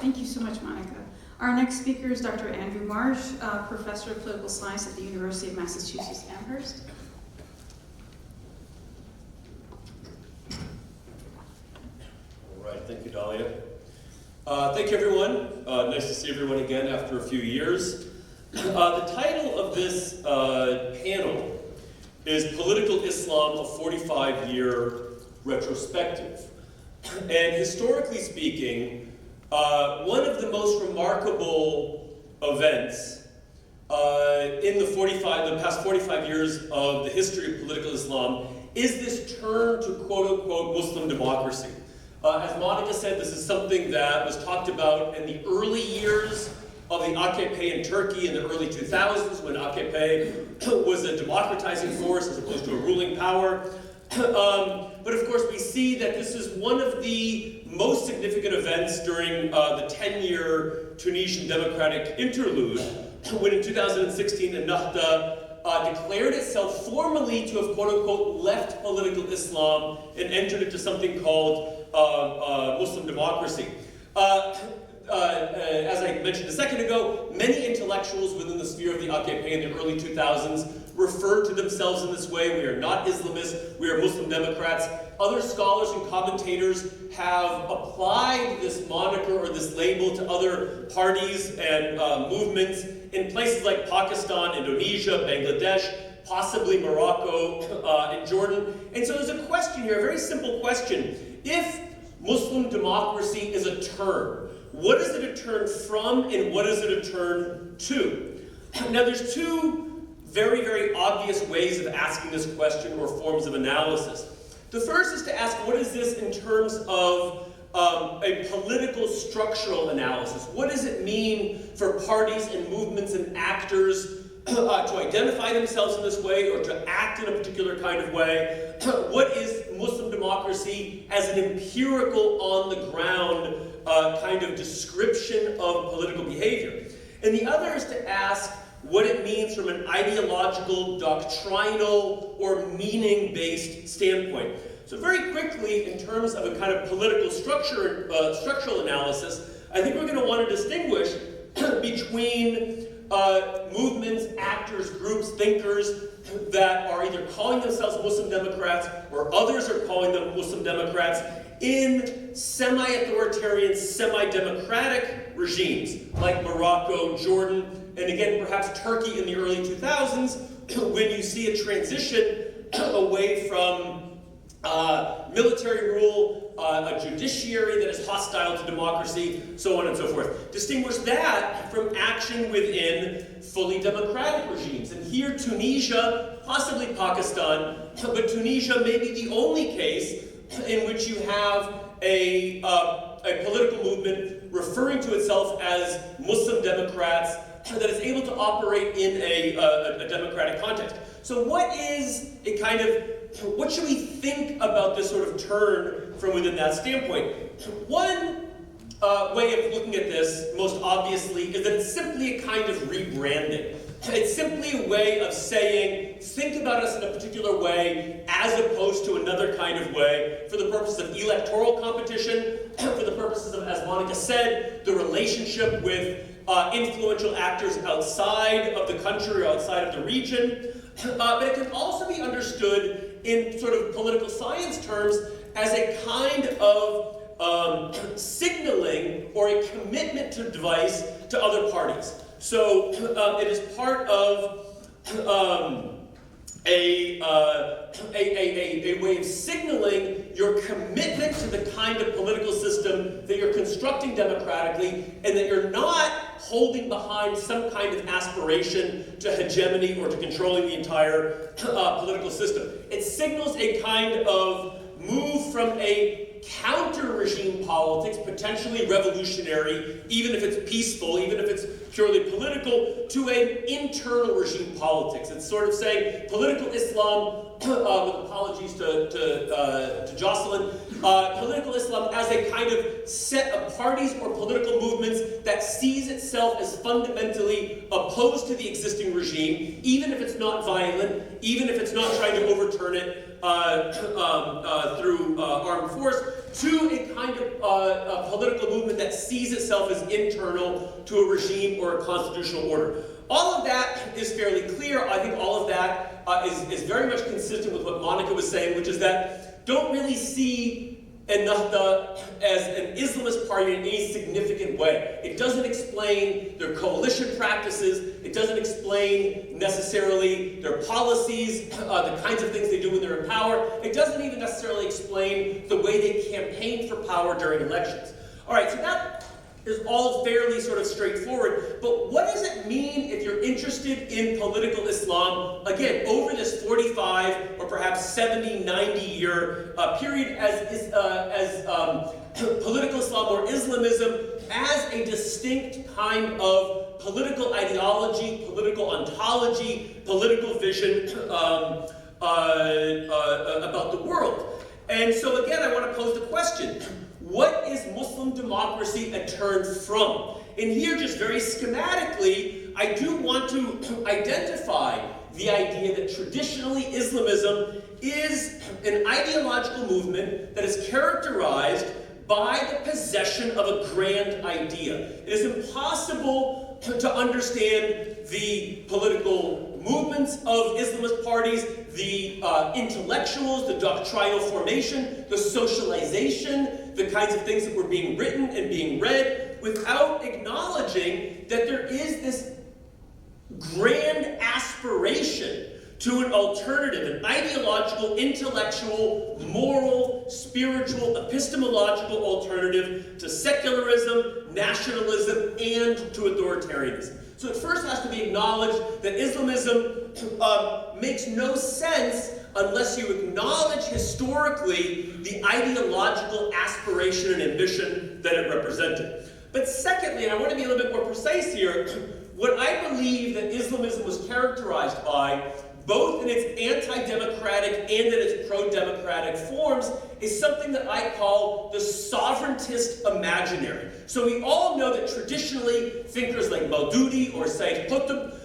Thank you so much, Monica. Our next speaker is Dr. Andrew Marsh, Professor of Political Science at the University of Massachusetts Amherst. All right, thank you, Dahlia. Thank you, everyone. Nice to see everyone again after a few years. The title of this panel is Political Islam, a 45-year retrospective. And historically speaking, one of the most remarkable events in the past 45 years of the history of political Islam is this turn to quote-unquote Muslim democracy. As Monica said, this is something that was talked about in the early years of the AKP in Turkey in the early 2000s, when AKP was a democratizing force as opposed to a ruling power. But of course, we see that this is one of the most significant events during the 10-year Tunisian democratic interlude, when in 2016 the Nahda declared itself formally to have quote-unquote left political Islam and entered into something called Muslim democracy. As I mentioned a second ago, many intellectuals within the sphere of the AKP in the early 2000s referred to themselves in this way. We are not Islamists, we are Muslim Democrats. Other scholars and commentators have applied this moniker or this label to other parties and movements in places like Pakistan, Indonesia, Bangladesh, possibly Morocco, and Jordan. And so there's a question here, a very simple question. If Muslim democracy is a term, what is it a turn from and what is it a turn to? Now there's two very, very obvious ways of asking this question or forms of analysis. The first is to ask, what is this in terms of a political structural analysis? What does it mean for parties and movements and actors to identify themselves in this way or to act in a particular kind of way? What is Muslim democracy as an empirical, on-the-ground kind of description of political behavior? And the other is to ask what it means from an ideological, doctrinal, or meaning-based standpoint. So very quickly, in terms of a kind of political structural analysis, I think we're going to want to distinguish between movements, actors, groups, thinkers that are either calling themselves Muslim Democrats or others are calling them Muslim Democrats in semi-authoritarian, semi-democratic regimes like Morocco, Jordan, and again perhaps Turkey in the early 2000s, when you see a transition away from military rule, a judiciary that is hostile to democracy, so on and so forth. Distinguish that from action within fully democratic regimes. And here Tunisia, possibly Pakistan, but Tunisia may be the only case in which you have a political movement referring to itself as Muslim Democrats that is able to operate in a democratic context. So what should we think about this sort of turn from within that standpoint? One way of looking at this, most obviously, is that it's simply a kind of rebranding. It's simply a way of saying, think about us in a particular way as opposed to another kind of way for the purposes of electoral competition, for the purposes of, as Monica said, the relationship with influential actors outside of the country or outside of the region. But it can also be understood in sort of political science terms as a kind of signaling or a commitment to device to other parties. So it is part of a way of signaling your commitment to the kind of political system that you're constructing democratically, and that you're not holding behind some kind of aspiration to hegemony or to controlling the entire political system. It signals a kind of move from a counter-regime politics, potentially revolutionary, even if it's peaceful, even if it's purely political, to an internal regime politics. It's sort of saying political Islam, with apologies to Jocelyn, political Islam as a kind of set of parties or political movements that sees itself as fundamentally opposed to the existing regime, even if it's not violent, even if it's not trying to overturn it through armed force, to a kind of a political movement that sees itself as internal to a regime or a constitutional order. All of that is fairly clear. I think all of that is very much consistent with what Monica was saying, which is that don't really see Ennahda as an Islamist party in any significant way. It doesn't explain their coalition practices. It doesn't explain necessarily their policies, the kinds of things they do when they're in power. It doesn't even necessarily explain the way they campaign for power during elections. All right, so that is all fairly sort of straightforward, but what does it mean if you're interested in political Islam, again, over this 45 or perhaps 70, 90-year period as political Islam or Islamism as a distinct kind of political ideology, political ontology, political vision about the world? And so again, I want to pose the question, what is Muslim democracy a turn from? And here, just very schematically, I do want to identify the idea that traditionally Islamism is an ideological movement that is characterized by the possession of a grand idea. It is impossible to understand the political movements of Islamist parties, the intellectuals, the doctrinal formation, the socialization, the kinds of things that were being written and being read, without acknowledging that there is this grand aspiration to an alternative, an ideological, intellectual, moral, spiritual, epistemological alternative to secularism, nationalism, and to authoritarianism. So it first has to be acknowledged that Islamism makes no sense unless you acknowledge historically the ideological aspiration and ambition that it represented. But secondly, and I want to be a little bit more precise here, what I believe that Islamism was characterized by, both in its anti-democratic and in its pro-democratic forms, is something that I call the sovereigntist imaginary. So we all know that traditionally thinkers like Maududi or Sayyid Qutb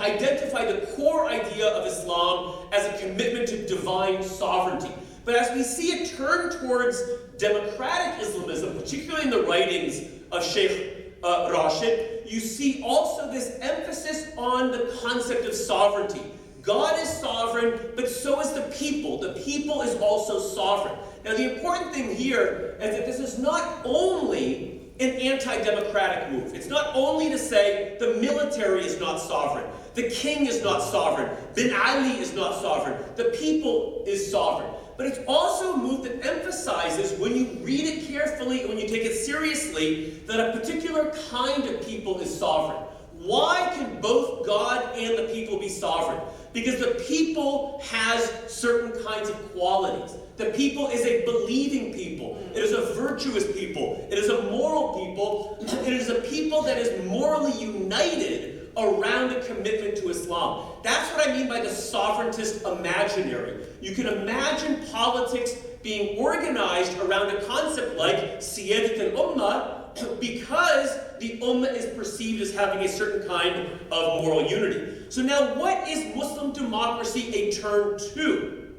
identify the core idea of Islam as a commitment to divine sovereignty. But as we see a turn towards democratic Islamism, particularly in the writings of Sheikh Rashid, you see also this emphasis on the concept of sovereignty. God is sovereign, but so is the people. The people is also sovereign. Now, the important thing here is that this is not only an anti-democratic move. It's not only to say the military is not sovereign, the king is not sovereign, Bin Ali is not sovereign, the people is sovereign. But it's also a move that emphasizes, when you read it carefully and when you take it seriously, that a particular kind of people is sovereign. Why can both God and the people be sovereign? Because the people has certain kinds of qualities. The people is a believing people. It is a virtuous people. It is a moral people. It is a people that is morally united around a commitment to Islam. That's what I mean by the sovereigntist imaginary. You can imagine politics being organized around a concept like Siyadat al-Ummah, because the Ummah is perceived as having a certain kind of moral unity. So now, what is Muslim democracy a turn to?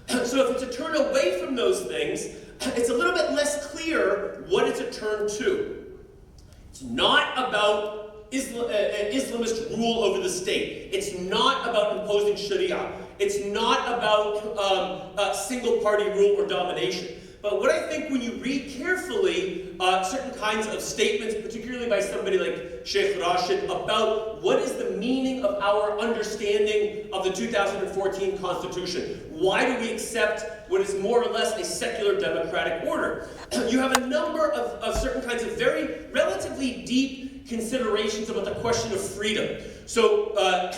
So if it's a turn away from those things, it's a little bit less clear what it's a turn to. It's not about Islamist rule over the state. It's not about imposing Sharia. It's not about single-party rule or domination. But what I think when you read carefully certain kinds of statements, particularly by somebody like Sheikh Rashid, about what is the meaning of our understanding of the 2014 Constitution. Why do we accept what is more or less a secular democratic order? You have a number of certain kinds of very relatively deep considerations about the question of freedom. So I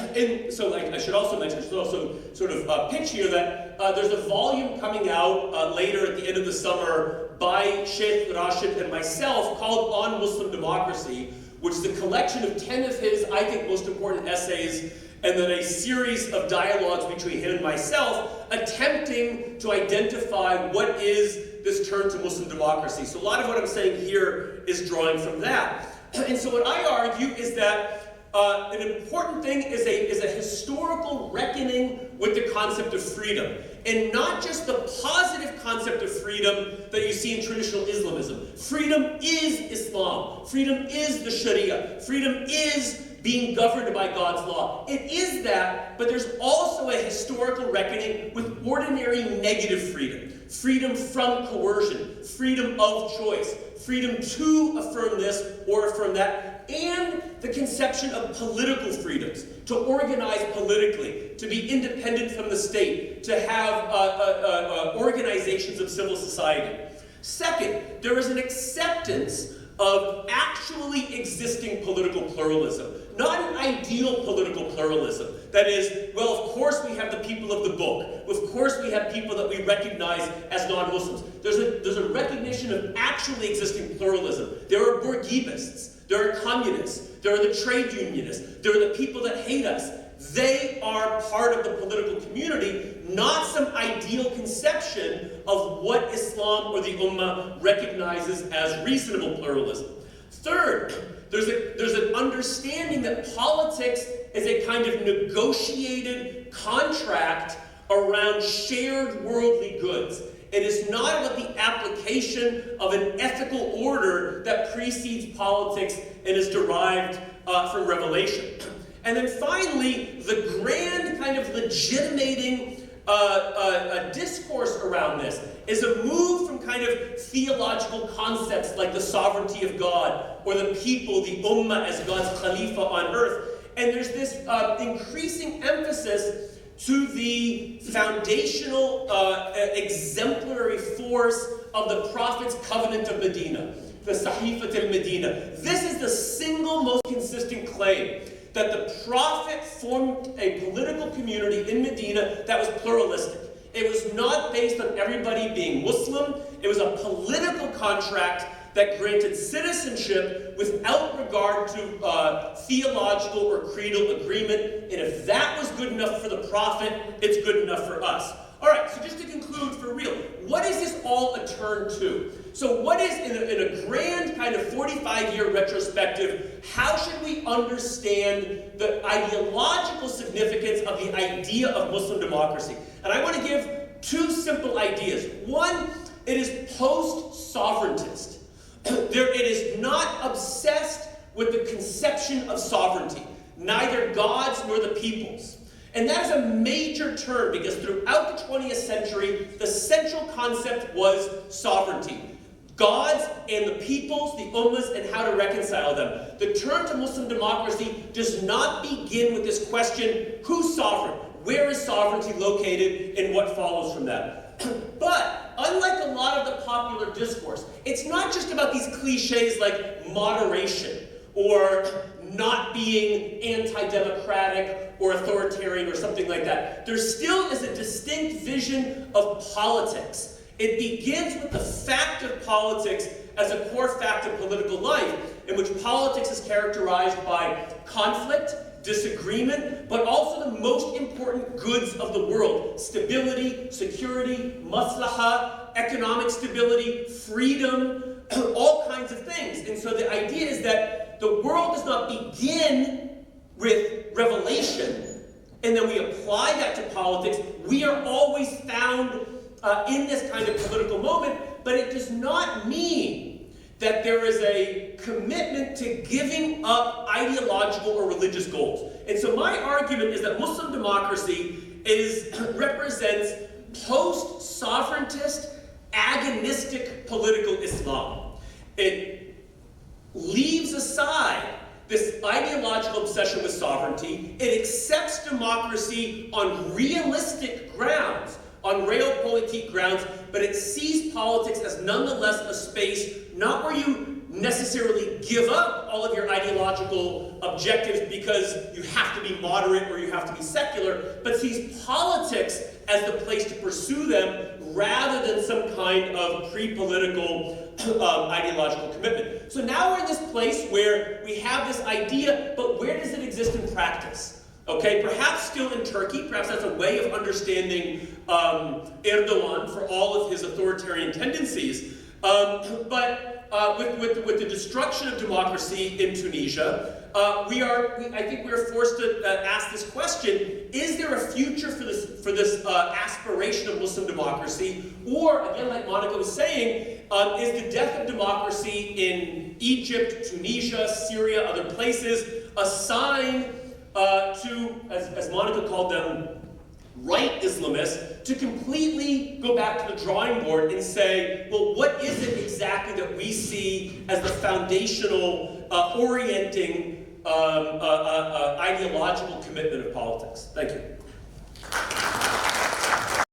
should also mention, I should also sort of pitch here that there's a volume coming out later at the end of the summer by Sheikh Rashid and myself called On Muslim Democracy, which is a collection of 10 of his, I think, most important essays, and then a series of dialogues between him and myself attempting to identify what is this turn to Muslim democracy. So a lot of what I'm saying here is drawing from that. And so what I argue is that an important thing is a historical reckoning with the concept of freedom. And not just the positive concept of freedom that you see in traditional Islamism. Freedom is Islam. Freedom is the Sharia. Freedom is being governed by God's law. It is that, but there's also a historical reckoning with ordinary negative freedom. Freedom from coercion, freedom of choice, freedom to affirm this or affirm that, and the conception of political freedoms, to organize politically, to be independent from the state, to have organizations of civil society. Second, there is an acceptance of actually existing political pluralism. Not an ideal political pluralism. That is, well, of course we have the people of the book. Of course we have people that we recognize as non-Muslims. There's a recognition of actually existing pluralism. There are Bourguibists. There are communists. There are the trade unionists. There are the people that hate us. They are part of the political community, not some ideal conception of what Islam or the Ummah recognizes as reasonable pluralism. Third, there's an understanding that politics is a kind of negotiated contract around shared worldly goods. It is not about the application of an ethical order that precedes politics and is derived from revelation. And then finally, the grand kind of legitimating discourse around this is a move from kind of theological concepts like the sovereignty of God or the people, the Ummah as God's Khalifa on earth. And there's this increasing emphasis to the foundational, exemplary force of the Prophet's covenant of Medina, the Sahifat al-Medina. This is the single most consistent claim, that the Prophet formed a political community in Medina that was pluralistic. It was not based on everybody being Muslim. It was a political contract that granted citizenship without regard to theological or creedal agreement. And if that was good enough for the Prophet, it's good enough for us. All right, so just to conclude for real, what is this all a turn to? So what is, in a grand kind of 45-year retrospective, how should we understand the ideological significance of the idea of Muslim democracy? And I want to give two simple ideas. One, it is post-sovereigntist. It is not obsessed with the conception of sovereignty, neither God's nor the people's. And that is a major turn because throughout the 20th century, the central concept was sovereignty. God's and the people's, the ummahs, and how to reconcile them. The turn to Muslim democracy does not begin with this question, who's sovereign? Where is sovereignty located, and what follows from that? But, unlike a lot of the popular discourse, it's not just about these cliches like moderation, or not being anti-democratic, or authoritarian, or something like that. There still is a distinct vision of politics. It begins with the fact of politics as a core fact of political life, in which politics is characterized by conflict, disagreement, but also the most important goods of the world: stability, security, maslahah, economic stability, freedom, all kinds of things. And so the idea is that the world does not begin with revelation, and then we apply that to politics. We are always found in this kind of political moment, but it does not mean that there is a commitment to giving up ideological or religious goals. And so my argument is that Muslim democracy represents post-sovereigntist, agonistic political Islam. It leaves aside this ideological obsession with sovereignty. It accepts democracy on realistic grounds, on realpolitik grounds, but it sees politics as nonetheless a space not where you necessarily give up all of your ideological objectives because you have to be moderate or you have to be secular, but sees politics as the place to pursue them rather than some kind of pre-political ideological commitment. So now we're in this place where we have this idea, but where does it exist in practice? Okay, perhaps still in Turkey, perhaps that's a way of understanding Erdogan for all of his authoritarian tendencies. But with the destruction of democracy in Tunisia, I think we are forced to ask this question: is there a future for this aspiration of Muslim democracy, or again, like Monica was saying, is the death of democracy in Egypt, Tunisia, Syria, other places a sign to, as Monica called them, right Islamists, to completely go back to the drawing board and say, well, what is it exactly that we see as the foundational, orienting, ideological commitment of politics? Thank you.